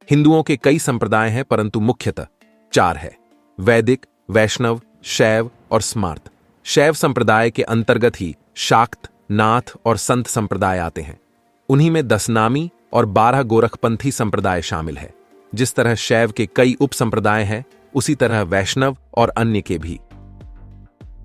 हिंदुओं के कई संप्रदाय हैं, परंतु मुख्यतः 4 है: वैदिक, वैष्णव, शैव और स्मार्त। शैव संप्रदाय के अंतर्गत ही शाक्त, नाथ और संत संप्रदाय आते हैं। उन्हीं में 10 नामी और 12 गोरखपंथी संप्रदाय शामिल है। जिस तरह शैव के कई उप संप्रदाय हैं, उसी तरह वैष्णव और अन्य के भी।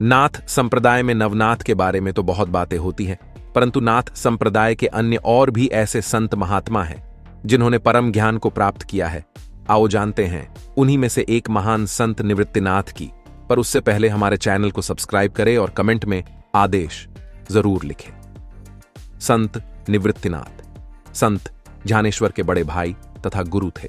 नाथ संप्रदाय में नवनाथ के बारे में तो बहुत बातें होती हैं, परंतु नाथ संप्रदाय के अन्य और भी ऐसे संत महात्मा हैं जिन्होंने परम ज्ञान को प्राप्त किया है। आओ जानते हैं उन्हीं में से एक महान संत निवृत्तिनाथ की। पर उससे पहले हमारे चैनल को सब्सक्राइब करें और कमेंट में आदेश जरूर लिखें। संत निवृत्तिनाथ संत ज्ञानेश्वर के बड़े भाई तथा गुरु थे।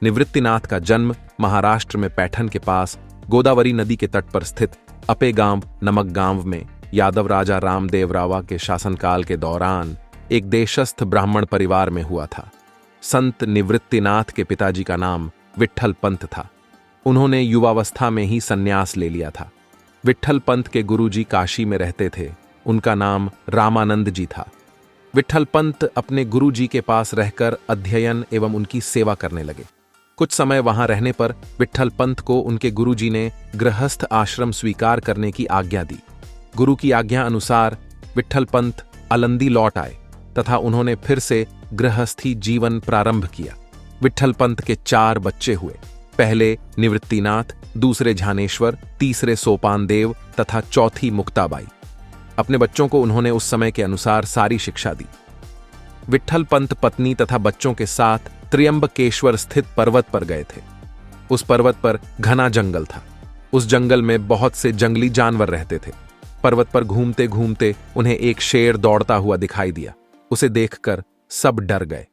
निवृत्तिनाथ का जन्म महाराष्ट्र में पैठन के पास गोदावरी नदी के तट पर स्थित अपेगांव नमक गांव में यादव राजा रामदेव रावा के शासनकाल के दौरान एक देशस्थ ब्राह्मण परिवार में हुआ था। संत निवृत्तिनाथ के पिताजी का नाम विट्ठल पंत था। उन्होंने युवावस्था में ही संन्यास ले लिया था। विट्ठल पंत के गुरुजी काशी में रहते थे। उनका नाम रामानंद जी था। विट्ठल पंत अपने गुरुजी के पास रहकर अध्ययन एवं उनकी सेवा करने लगे। कुछ समय वहां रहने पर विट्ठल पंत को उनके गुरुजी ने गृहस्थ आश्रम स्वीकार करने की आज्ञा दी। गुरु की आज्ञा अनुसार विट्ठल पंत आलंदी लौट आए तथा उन्होंने फिर से गृहस्थी जीवन प्रारंभ किया। विट्ठल पंत के 4 बच्चे हुए। पहले निवृत्तिनाथ, दूसरे ज्ञानेश्वर, तीसरे सोपानदेव तथा चौथी मुक्ताबाई। अपने बच्चों को उन्होंने उस समय के अनुसार सारी शिक्षा दी। विट्ठल पंत पत्नी तथा बच्चों के साथ त्र्यंबकेश्वर स्थित पर्वत पर गए थे। उस पर्वत पर घना जंगल था। उस जंगल में बहुत से जंगली जानवर रहते थे। पर्वत पर घूमते घूमते उन्हें एक शेर दौड़ता हुआ दिखाई दिया। उसे देखकर सब डर गए।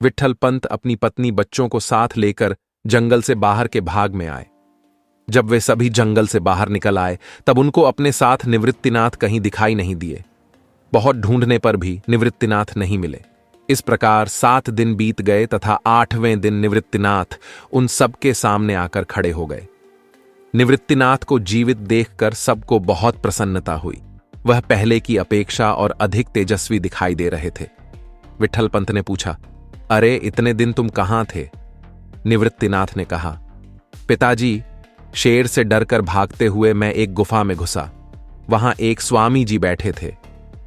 विट्ठल पंत अपनी पत्नी बच्चों को साथ लेकर जंगल से बाहर के भाग में आए। जब वे सभी जंगल से बाहर निकल आए तब उनको अपने साथ निवृत्तिनाथ कहीं दिखाई नहीं दिए। बहुत ढूंढने पर भी निवृत्तिनाथ नहीं मिले। इस प्रकार 7 दिन बीत गए तथा 8वें दिन निवृत्तिनाथ उन सबके सामने आकर खड़े हो गए। निवृत्तिनाथ को जीवित देखकर सबको बहुत प्रसन्नता हुई। वह पहले की अपेक्षा और अधिक तेजस्वी दिखाई दे रहे थे। विट्ठल पंत ने पूछा, अरे इतने दिन तुम कहां थे? निवृत्तिनाथ ने कहा, पिताजी, शेर से डरकर भागते हुए मैं एक गुफा में घुसा। वहां एक स्वामी जी बैठे थे।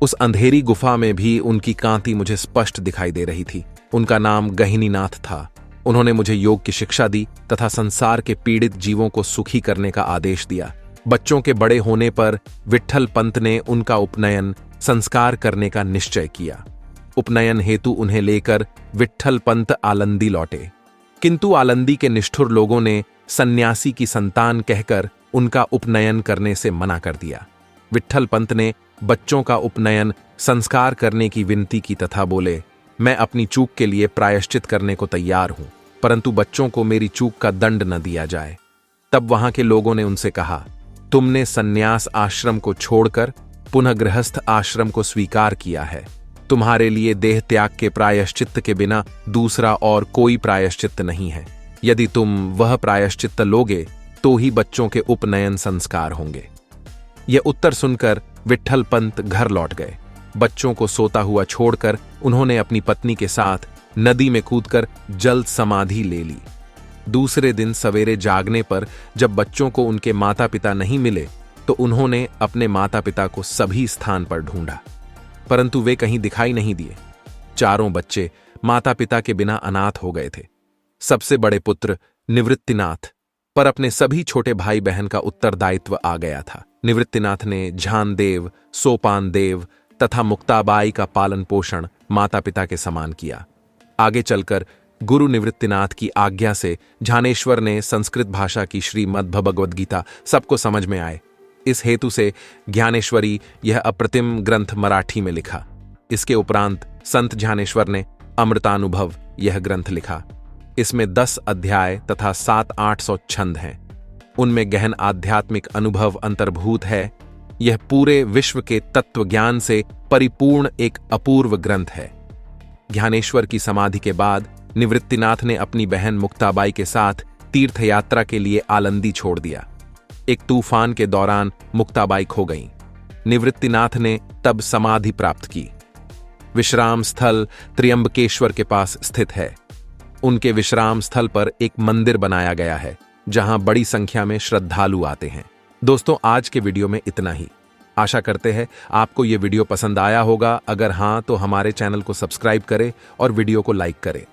उस अंधेरी गुफा में भी उनकी कांति मुझे स्पष्ट दिखाई दे रही थी। उनका नाम गहिनीनाथ था। उन्होंने मुझे योग की शिक्षा दी तथा संसार के पीड़ित जीवों को सुखी करने का आदेश दिया। बच्चों के बड़े होने पर विट्ठल पंत ने उनका उपनयन संस्कार करने का निश्चय किया। उपनयन हेतु उन्हें लेकर विट्ठल पंत आलंदी लौटे, किंतु आलंदी के निष्ठुर लोगों ने सन्यासी की संतान कहकर उनका उपनयन करने से मना कर दिया। विट्ठल पंत ने बच्चों का उपनयन संस्कार करने की विनती की तथा बोले, मैं अपनी चूक के लिए प्रायश्चित करने को तैयार हूं, परंतु बच्चों को मेरी चूक का दंड न दिया जाए। तब वहां के लोगों ने उनसे कहा, तुमने सन्यास आश्रम को छोड़कर पुनः गृहस्थ आश्रम को स्वीकार किया है। तुम्हारे लिए देह त्याग के प्रायश्चित्त के बिना दूसरा और कोई प्रायश्चित्त नहीं है। यदि तुम वह प्रायश्चित्त लोगे तो ही बच्चों के उपनयन संस्कार होंगे। यह उत्तर सुनकर विट्ठल पंत घर लौट गए। बच्चों को सोता हुआ छोड़कर उन्होंने अपनी पत्नी के साथ नदी में कूदकर जल समाधि ले ली। दूसरे दिन सवेरे जागने पर जब बच्चों को उनके माता पिता नहीं मिले तो उन्होंने अपने माता पिता को सभी स्थान पर ढूंढा, परंतु वे कहीं दिखाई नहीं दिए। चारों बच्चे माता पिता के बिना अनाथ हो गए थे। सबसे बड़े पुत्र निवृत्तिनाथ पर अपने सभी छोटे भाई बहन का उत्तरदायित्व आ गया था। निवृत्तिनाथ ने झानदेव, सोपानदेव तथा मुक्ताबाई का पालन पोषण माता पिता के समान किया। आगे चलकर गुरु निवृत्तिनाथ की आज्ञा से ज्ञानेश्वर ने संस्कृत भाषा की श्रीमद् भगवद गीता सबको समझ में आए। इस हेतु से ज्ञानेश्वरी यह अप्रतिम ग्रंथ मराठी में लिखा। इसके उपरांत संत ज्ञानेश्वर ने अमृतानुभव यह ग्रंथ लिखा। इसमें 10 अध्याय तथा 700-800 छंद हैं। उनमें गहन आध्यात्मिक अनुभव अंतर्भूत है। यह पूरे विश्व के तत्व ज्ञान से परिपूर्ण एक अपूर्व ग्रंथ है। ज्ञानेश्वर की समाधि के बाद निवृत्तिनाथ ने अपनी बहन मुक्ताबाई के साथ तीर्थ यात्रा के लिए आलंदी छोड़ दिया। एक तूफान के दौरान मुक्ताबाई खो गईं। निवृत्तिनाथ ने तब समाधि प्राप्त की। विश्राम स्थल त्र्यंबकेश्वर के पास स्थित है। उनके विश्राम स्थल पर एक मंदिर बनाया गया है जहां बड़ी संख्या में श्रद्धालु आते हैं। दोस्तों, आज के वीडियो में इतना ही। आशा करते हैं आपको ये वीडियो पसंद आया होगा। अगर हाँ तो हमारे चैनल को सब्सक्राइब करें और वीडियो को लाइक करें।